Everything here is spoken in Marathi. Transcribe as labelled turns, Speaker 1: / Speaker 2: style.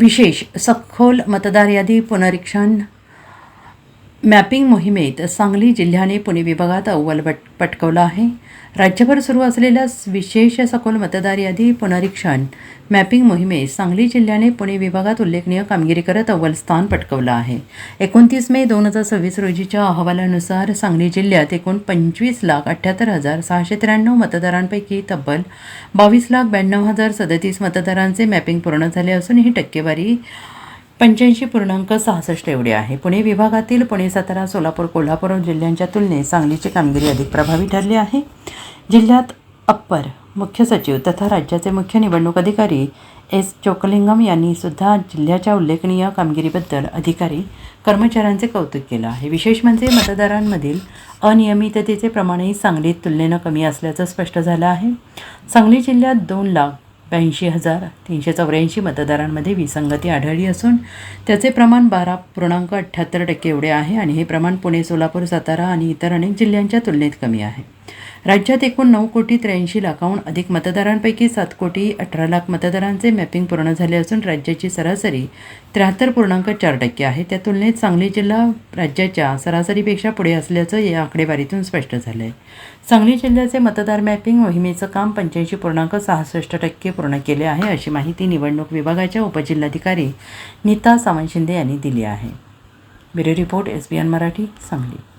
Speaker 1: विशेष सखोल मतदार यादी पुनरीक्षण मॅपिंग मोहिमेत सांगली जिल्ह्याने पुणे विभागात अव्वल पटकावला आहे. राज्यभर सुरू असलेल्या विशेष सखोल मतदार यादी पुनरीक्षण मॅपिंग मोहिमेत सांगली जिल्ह्याने पुणे विभागात उल्लेखनीय कामगिरी करत अव्वल स्थान पटकावलं आहे. 29 मे 2026 रोजीच्या अहवालानुसार सांगली जिल्ह्यात एकूण 25,78,693 मतदारांपैकी तब्बल 22,92,037 मतदारांचे मॅपिंग पूर्ण झाले असून ही टक्केवारी 85.66 एवढी आहे. पुणे विभागातील पुणे, सातारा, सोलापूर, कोल्हापूर जिल्ह्यांच्या तुलनेत सांगलीची कामगिरी अधिक प्रभावी ठरली आहे. जिल्ह्यात अप्पर मुख्य सचिव तथा राज्याचे मुख्य निवडणूक अधिकारी एस चोकलिंगम यांनी सुद्धा जिल्ह्याच्या उल्लेखनीय कामगिरीबद्दल अधिकारी कर्मचाऱ्यांचे कौतुक केलं आहे. विशेष म्हणजे मतदारांमधील अनियमिततेचे प्रमाणही सांगलीत तुलनेनं कमी असल्याचं स्पष्ट झालं आहे. सांगली जिल्ह्यात 2,82,384 मतदारांमध्ये विसंगती आढळली असून त्याचे प्रमाण 12.78% एवढे आहे आणि हे प्रमाण पुणे, सोलापूर, सातारा आणि इतर अनेक जिल्ह्यांच्या तुलनेत कमी आहे. राज्यात एकूण 9,83,00,000हून अधिक मतदारांपैकी 7,18,00,000 मतदारांचे मॅपिंग पूर्ण झाले असून राज्याची सरासरी 73.4% आहे. त्या तुलनेत सांगली जिल्हा राज्याच्या सरासरीपेक्षा पुढे असल्याचं या आकडेवारीतून स्पष्ट झालं आहे. सांगली जिल्ह्याचे मतदार मॅपिंग मोहिमेचं काम 85.66% पूर्ण केले आहे, अशी माहिती निवडणूक विभागाच्या उपजिल्हाधिकारी नीता सावंत शिंदे यांनी दिली आहे. Bureau report SBN Marathi, Sangli.